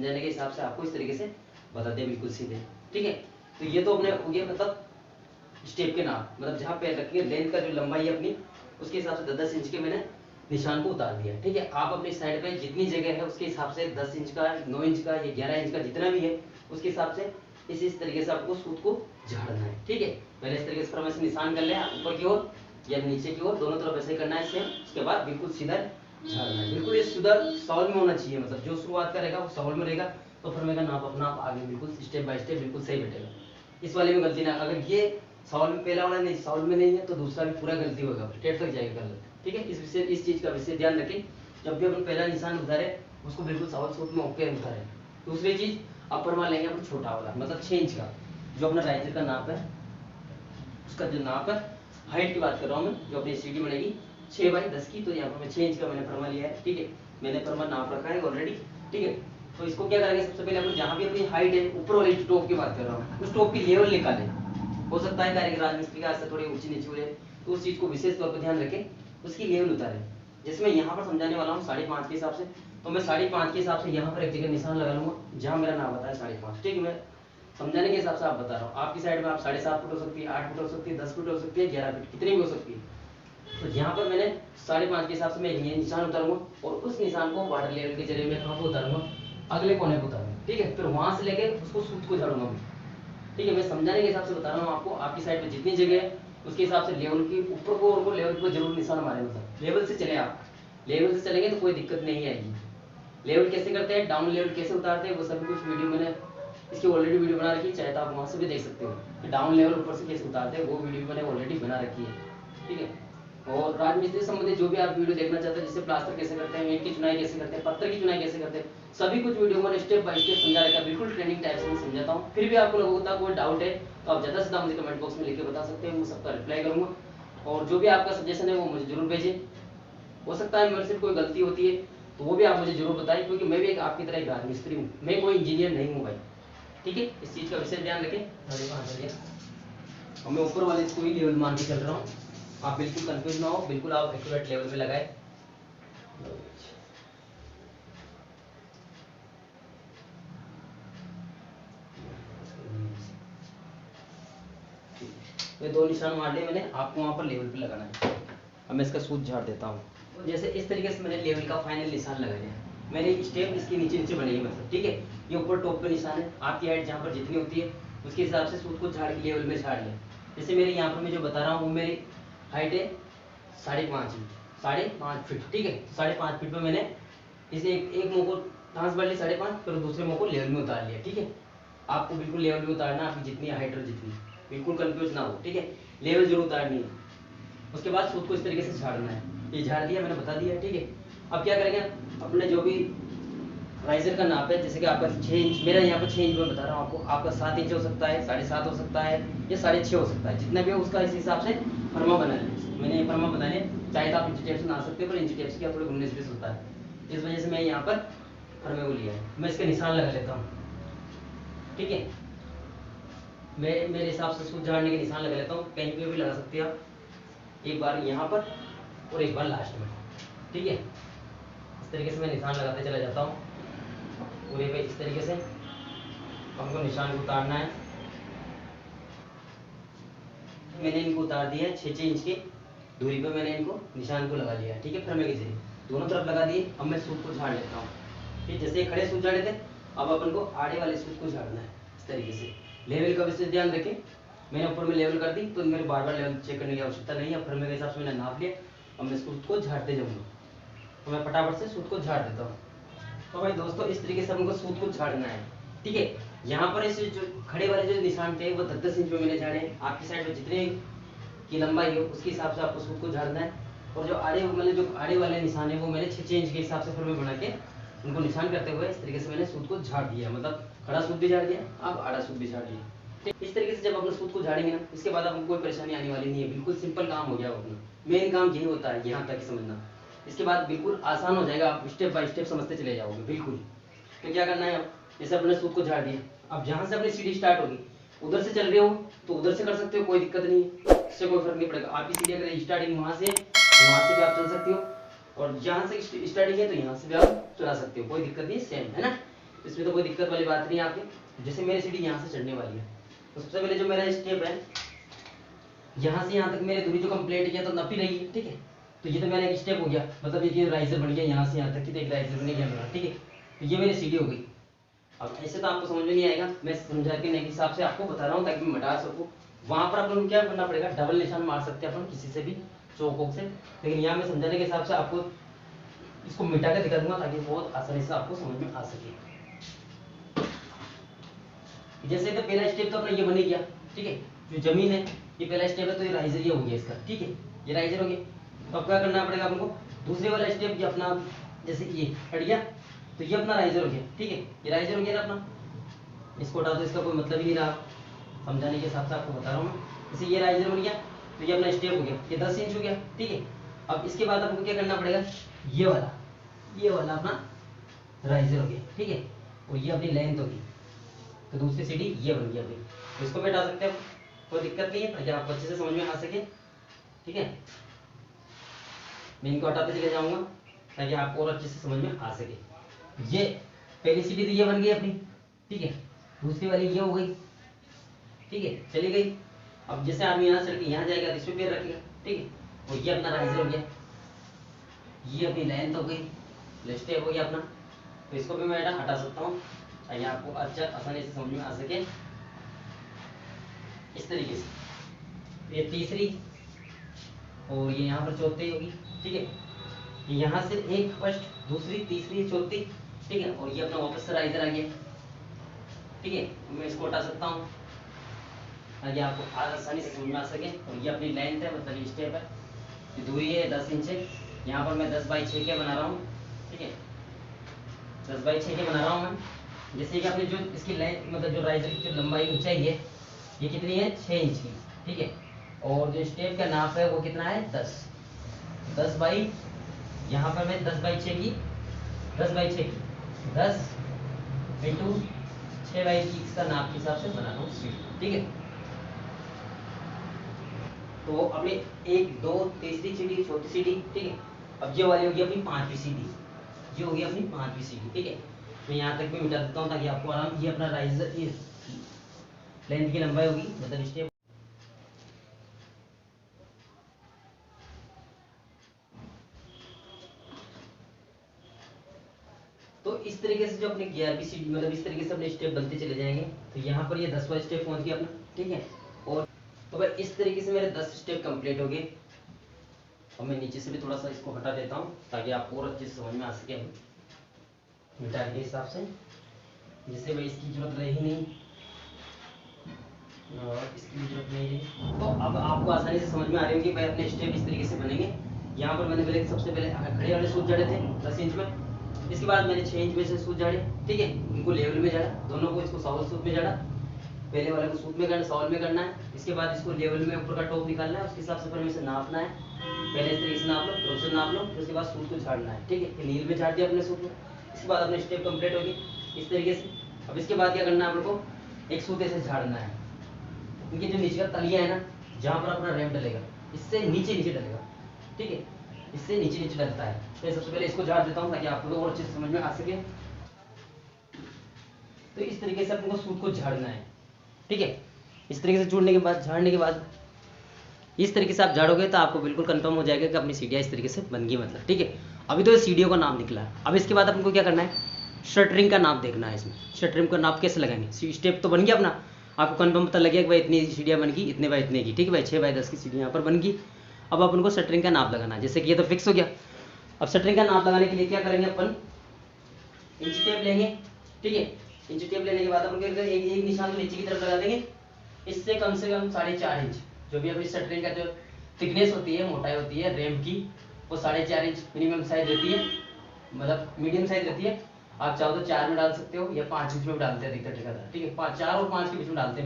समझाने के हिसाब से आपको इस तरीके से बताते हैं बिल्कुल सीधे। ठीक है, तो ये तो अपने हो गया मतलब स्टेप के नाप, मतलब जहाँ पैर रखिए लेंथ का जो लंबाई है अपनी उसके हिसाब से 10 इंच के मैंने निशान को उतार दिया। ठीक है, आप अपनी साइड पे जितनी जगह है उसके हिसाब से 10 इंच का, 9 इंच का, या 11 इंच का जितना भी है उसके हिसाब से इस तरीके से आपको सूत को झाड़ना है। ठीक है, पहले इस तरीके से फरमाइश निशान कर लें ऊपर की ओर या नीचे की ओर, दोनों तरफ ऐसे करना है सेम। उसके बाद बिल्कुल सीधा झाड़ना है, बिल्कुल ये सीधा सॉल में होना चाहिए, मतलब जो शुरुआत करेगा वो सॉल में रहेगा तो फरमे का नाप अपना आप आगे बिल्कुल स्टेप बाय स्टेप बिल्कुल सही बैठेगा। इस वाले में गलती ना, अगर ये सॉल में पहला वाला नहीं सॉल में नहीं है तो दूसरा भी पूरा गलती होगा, टेट तक जाएगा गलत। ठीक है, इस चीज का विशेष ध्यान रखें, जब भी अपन पहला निशान उतारे उसको बिल्कुल सॉल सूत में ओके उतारे। दूसरी चीज अपर मान लेंगे अपन छोटा वाला, मतलब 6 इंच का जो अपना राइजर का नाप है, उसका जो नाप है हाइट की बात कर रहा हूँ मैं, जो अपनी सीढ़ी बनेगी 6 बाई 10 की, तो यहाँ पर मैं 6 इंच का मैंने फरमा लिया है। ठीक है, मैंने फरमा नाप रखा है ऑलरेडी। ठीक है, तो इसको क्या करेंगे, सबसे पहले अपन जहाँ भी अपनी हाइट है ऊपर वाली टॉप की बात कर रहा हूँ, उस टॉप की लेवल निकालें। हो सकता है कारीगर राजमिस्त्री के हाथ से थोड़ी ऊंची नीची हो जाए, तो उस चीज को विशेष तौर पर ध्यान रखें, उसकी लेवल उतारें। जैसे मैं यहाँ पर समझाने वाला हूँ 5.5 के हिसाब से, तो मैं 5.5 के हिसाब से यहाँ पर एक जगह निशान लगा लूंगा जहाँ मेरा नाम बताया 5.5। ठीक है, मैं समझाने के हिसाब से आप बता रहा हूँ, आपकी साइड में आप 7.5 फुट हो सकती है, 8 फुट हो सकती है, 10 फुट हो सकती है, 11 फुट कितनी भी हो सकती है। तो यहाँ पर मैंने 5.5 के हिसाब से मैं ये निशान उतारूंगा और उस निशान को वाटर लेवल के जरिए मैं कहाँ पर उतारूंगा, अगले कोने पर उतारूंगा। ठीक है, फिर वहां से लेके उसको सूत को झाड़ूंगा मैं। ठीक है, मैं समझाने के हिसाब से बता रहा हूँ आपको, आपकी साइड में जितनी जगह है उसके हिसाब से लेवल की ऊपर को और को लेवल को जरूर निशान मारे, मतलब लेवल से चले। आप लेवल से चलेंगे तो कोई दिक्कत नहीं आएगी। लेवल कैसे करते हैं, डाउन लेवल कैसे उतारते हैं, वो सभी कुछ वीडियो मैंने इसकी ऑलरेडी वीडियो बना रखी है, चाहे तो आप वहां से भी देख सकते हो कि डाउन लेवल ऊपर से कैसे उतारते हैं, वो वीडियो मैंने ऑलरेडी बना रखी है। ठीक है, और राजमिस्त्री से संबंधित जो भी आप वीडियो देखना चाहते हैं, जैसे प्लास्टर कैसे करते हैं, ईंट की चुनाई कैसे करते हैं, पत्थर की चुनाई कैसे करते हैं, सभी कुछ वीडियो मैंने स्टेप बाय स्टेप समझा रखा है, बिल्कुल ट्रेनिंग टाइप से मैं समझाता हूँ। फिर भी आपको लोगों को कोई डाउट है तो आप ज्यादा से ज्यादा मुझे कमेंट बॉक्स में लिख के बता सकते हैं, मैं सबका रिप्लाई करूंगा। और जो भी आपका सजेशन है वो मुझे जरूर भेजें, हो सकता है मेरे से कोई गलती होती है तो वो भी आप मुझे जरूर बताएं, क्योंकि मैं भी एक आपकी तरह एक राजमिस्त्री हूँ, मैं कोई इंजीनियर नहीं हूँ भाई। ठीक है, इस चीज का विशेष ध्यान रखें। मैं ऊपर वाले इसको ही लेवल मान के चल रहा हूँ, आप बिल्कुल कंफ्यूज ना हो, बिल्कुल आप एक्यूरेट लेवल पे लगाए। ये 2 निशान मार लिए मैंने, आपको वहां पर लेवल पे लगाना है। अब मैं इसका सूत झाड़ देता हूँ। जैसे इस तरीके से मैंने लेवल का फाइनल निशान लगा लिया, मैंने स्टेप इसके नीचे नीचे बनेगी, मतलब ठीक है, ये ऊपर टॉप पे निशान है, आपकी हाइट जहाँ पर जितनी होती है उसके हिसाब से सूत को झाड़ के लेवल में झाड़ लिया। जैसे मेरे यहाँ पर मैं जो बता रहा हूँ वो मेरी हाइट है 5.5 इंच, 5.5 फीट। ठीक है, 5.5 फीट पे मैंने इसे एक मुंह को ट्रांस बढ़ ली 5.5, फिर दूसरे मुंह को लेवल में उतार लिया। ठीक है, आपको बिल्कुल लेवल में उतारना, आपकी जितनी हाइट और जितनी, बिल्कुल कंफ्यूज ना हो। ठीक है, लेवल जरूर उतारनी है। उसके बाद सूत को इस तरीके से झाड़ना है, ये झाड़ दिया मैंने बता दिया। ठीक है, अब क्या करेंगे, अपने जो भी राइजर का नाप है, जैसे कि आपका 6 इंच, मेरा यहाँ पर 6 इंच में बता रहा हूँ आपको, आपका 7 इंच हो सकता है, 7.5 हो सकता है, या 6.5 हो सकता है, जितना भी हो उसका इस हिसाब से फरमा बना लिया। मैंने ये फरमा बना लिया, चाहे तो आप इंची टेप से बना सकते हो, पर इंची टेप से क्या थोड़ी 19-20 होता है, इस वजह से मैं यहाँ पर फरमे को लिया है। मैं इसका निशान लगा लेता हूँ। ठीक है, मैं मेरे हिसाब से सूत झाड़ने के निशान लगा लेता हूँ, कहीं पे भी लगा सकते हैं आप, एक बार यहाँ पर और एक बार लास्ट में। ठीक है, इस तरीके से मैं निशान लगाते चला जाता हूँ पूरे पे। इस तरीके से हमको निशान को उतारना है। मैंने इनको उतार दिया है 6-6 इंच की दूरी पे, मैंने इनको निशान को लगा लिया है। ठीक है, फरमे के जरिए दोनों तरफ लगा दिए। अब मैं सूत को झाड़ लेता हूँ। ठीक, जैसे खड़े सूत झाड़े थे, अब अपन को आड़े वाले सूत को झाड़ना है इस तरीके से। लेवल का विशेष ध्यान रखें, मैंने ऊपर में लेवल कर दी तो मेरे बार बार लेवल चेक करने की आवश्यकता नहीं है। अब फरमे के हिसाब से मैंने नाप लिया, अब मैं सूत को झाड़ते जाऊंगा, तो मैं फटाफट से सूत को झाड़ देता हूँ। तो भाई दोस्तों, इस तरीके से हमको सूत को झाड़ना है। ठीक है, यहाँ पर इस जो खड़े वाले जो निशान थे वो 10-10 इंच में मैंने झाड़े। आपकी साइड में जितने की लंबाई हो उसके हिसाब से आपको सूत को झाड़ना है। और जो आड़े मतलब जो आड़े वाले निशान है वो मैंने 6-6 इंच के हिसाब से फरमे बना के उनको निशान करते हुए इस तरीके से मैंने सूत को झाड़ दिया, मतलब खड़ा सूत भी झाड़ दिया, अब आड़ा सूत भी झाड़ दिया। इस तरीके से जब अपने सूत को झाड़ेंगे ना, इसके बाद आपको कोई परेशानी आने वाली नहीं है, बिल्कुल सिंपल काम हो गया अपना। मेन काम यही होता है, यहाँ तक समझना, इसके बाद बिल्कुल आसान हो जाएगा, आप स्टेप बाय स्टेप समझते चले जाओगे बिल्कुल। तो क्या करना है, अब जैसे अपने सूत को झाड़ दिया, अब जहां से अपनी सीढ़ी स्टार्ट होगी उधर से चल रहे हो तो उधर से कर सकते हो, कोई दिक्कत नहीं है, इससे कोई फर्क नहीं पड़ेगा। आपकी सीढ़ी अगर स्टार्टिंग वहां से भी आप चल सकते हो, और जहां से स्टार्टिंग है तो यहाँ से भी आप चला सकते हो, कोई दिक्कत नहीं, सेम है ना। इसमें तो कोई दिक्कत वाली बात नहीं है आपके। जैसे मेरी सीढ़ी यहाँ से चढ़ने वाली है, तो सबसे पहले जो मेरा स्टेप है, यहाँ से यहाँ तक मेरी दूरी जो कंप्लीट किया तो नप ही रही है, ठीक है। तो ये तो मेरा एक स्टेप हो गया, मतलब ये राइजर बन गया यहाँ से यहाँ तक की, तो एक राइजर बन गया मेरा, ठीक है। तो ये मेरी सीढ़ी हो गई। अब ऐसे तो आपको समझ में नहीं आएगा, मैं समझा के नहीं हिसाब से आपको बता रहा हूँ ताकि मैं मिटा सकूँ। वहां पर अपन को क्या करना पड़ेगा, डबल निशान मार सकते हैं अपन किसी से भी चौक वोक से, लेकिन यहाँ मैं समझाने के हिसाब से आपको इसको मिटा के दिखा दूंगा ताकि बहुत आसानी से आपको समझ में आ सके। जैसे तो पहला स्टेप तो अपना ये बन गया, ठीक है। जो जमीन है ये पहला स्टेप है, तो ये राइजर ये हो गया इसका, ठीक है, ये राइजर हो गया। तो अब क्या करना पड़ेगा अपन को, दूसरे वाला स्टेप ये अपना, जैसे ये हट गया तो ये अपना राइजर हो गया, ठीक है, ये राइजर हो गया ना अपना। इसको हटा दो, इसका कोई मतलब ही नहीं रहा, समझाने के हिसाब से आपको बता रहा हूँ मैं। जैसे ये राइजर बन गया तो ये अपना स्टेप हो गया, ये 10 इंच हो गया, ठीक है। अब इसके बाद आपको क्या करना पड़ेगा, ये वाला अपना राइजर हो गया, ठीक है, और ये अपनी लेंथ होगी, तो दूसरी सीढ़ी ये बन गई अपनी। तो इसको भी हटा सकते हैं, कोई दिक्कत नहीं है, ताकि आपको अच्छे से समझ में आ सके, ठीक है। मैं इनको हटाते चले जाऊंगा ताकि आपको और अच्छे से समझ में आ सके। ये पहली सीढ़ी तो ये बन गई अपनी, ठीक है, दूसरी वाली ये हो गई, ठीक है, चली गई। अब जैसे आदमी यहाँ चढ़ के यहाँ जाएगा तो इसमें पैर रखेगा, ठीक है, और ये अपना राइजर हो गया, ये अपनी लेंथ हो गई, स्टेप हो गया अपना। तो इसको भी मैं हटा सकता हूँ ताकि आपको अच्छा आसानी से समझ में आ सके, इस तरीके से। ये तीसरी और ये यहाँ पर चौथी होगी, ठीक है। यहाँ से एक फर्स्ट, दूसरी, तीसरी, चौथी, ठीक है, और ये अपना वापस से राइजर आ गया, ठीक है। मैं इसको हटा सकता हूँ ताकि आपको आसानी से समझ में आ सके। और ये अपनी लेंथ है, मतलब ये स्टेप है, ये दूरी है 10 इंच है। यहाँ पर मैं 10 बाई 6 के बना रहा हूँ, ठीक है, 10 बाई 6 के बना रहा हूँ मैं। जैसे कि आपने जो इसकी लेंथ, मतलब जो राइजर की जो लंबाई ऊंचाई है ये कितनी है, 6 इंच की, ठीक है। और जो स्टेप का नाप है वो कितना है, 10 बाई, यहाँ पर मैं 10 बाई 6 की 10 इंटू 6 बाई 30 का नाप के हिसाब से बना रहा हूँ, ठीक है। तो अपने 1 2 तीसरी सीढ़ी, चौथी सीढ़ी, ठीक है। अब ये वाली होगी अपनी 5वीं सीढ़ी, ये होगी अपनी 5वीं सीढ़ी, ठीक है। मैं यहाँ तक भी मिटा देता हूँ ताकि आपको आराम, ये अपना राइजर, ये लेंथ की लंबाई होगी, मतलब स्टेप। तो इस तरीके से जो अपने 11वीं सीढ़ी, मतलब इस तरीके से अपने स्टेप बनते चले जाएंगे। तो यहाँ पर ये 10वां स्टेप पहुंच गया अपना, ठीक है। और तो भाई इस तरीके से मेरे 10 स्टेप कंप्लीट हो गए। और मैं नीचे से भी थोड़ा सा इसको हटा देता हूँ ताकि आपको और अच्छे से समझ में आ सके, मिटा के हिसाब से, जिससे भाई इसकी जरूरत रही नहीं और इसकी भी जरूरत नहीं रही। तो अब आपको आसानी से समझ में आ रही होगी भाई अपने स्टेप इस तरीके से बनेंगे। यहाँ पर मैंने पहले सबसे पहले खड़े वाले सूत जड़े थे 10 इंच में, इसके बाद मैंने 6 इंच में से सूत झाड़े, ठीक है, उनको लेवल में झाड़ा, दोनों को, इसको सॉवल सूत में झाड़ा, पहले वाले को सूत में करना, सॉवल में करना है। इसके बाद इसको लेवल में ऊपर का टॉप निकालना है, उसके हिसाब से फिर इसे नापना है, पहले इस तरीके से नाप लो, फिर उसे नाप लो, फिर उसके बाद सूत को झाड़ना है, ठीक है। नील में झाड़ दिया अपने सूत में, इसके बाद अपने स्टेप कंप्लीट होगी इस तरीके से। अब इसके बाद क्या करना है आपको, एक सूत ऐसे झाड़ना है, क्योंकि जो नीचे का तलिया है ना, जहाँ पर अपना रैम डलेगा, इससे नीचे डलेगा, ठीक है, इससे नीचे डलता है। तो सबसे पहले इसको झाड़ देता हूँ ताकि आपको और अच्छे से समझ में आ सके। तो इस तरीके से आपको सूत को झाड़ना है, ठीक है। इस तरीके से जोड़ने के बाद, झाड़ने के बाद इस तरीके से आप झाड़ोगे तो आपको बिल्कुल कंफर्म हो जाएगा कि अपनी सीढ़ियाँ इस तरीके से बन गई, मतलब, ठीक है। अभी तो ये सीढ़ियों का नाम निकला है। अब इसके बाद अपन को क्या करना है, शटरिंग का नाप देखना है। इसमें शटरिंग का नाप कैसे लगाएंगे, स्टेप तो बन गया अपना, आपको कंफर्म पता लगेगा कि भाई इतनी सीढ़ियाँ बन गई, इतने बाय इतने की, ठीक है भाई, 6 बाय 10 की सीढ़ी यहाँ पर बन गई। अब अपन को शटरिंग का नाप लगाना है, जैसे कि ये तो फिक्स हो गया। अब शटरिंग का नाप लगाने के लिए क्या करेंगे, अपन इंच टेप लेंगे, ठीक है। इंच टेप लेने के बाद अपन एक निशान को नीचे की तरफ लगा देंगे, इससे कम से कम 4.5 इंच, जो भी अपनी शटरिंग का जो थिकनेस होती है, मोटाई होती है रैम की, वो 4.5 इंच मिनिमम साइज रहती है, मतलब मीडियम साइज रहती है। आप चाहो तो 4 में डाल सकते हो या 5 इंच में डालते हैं अधिकतर ठेकेदार, ठीक है, 4 और 5 के बीच में डालते हैं।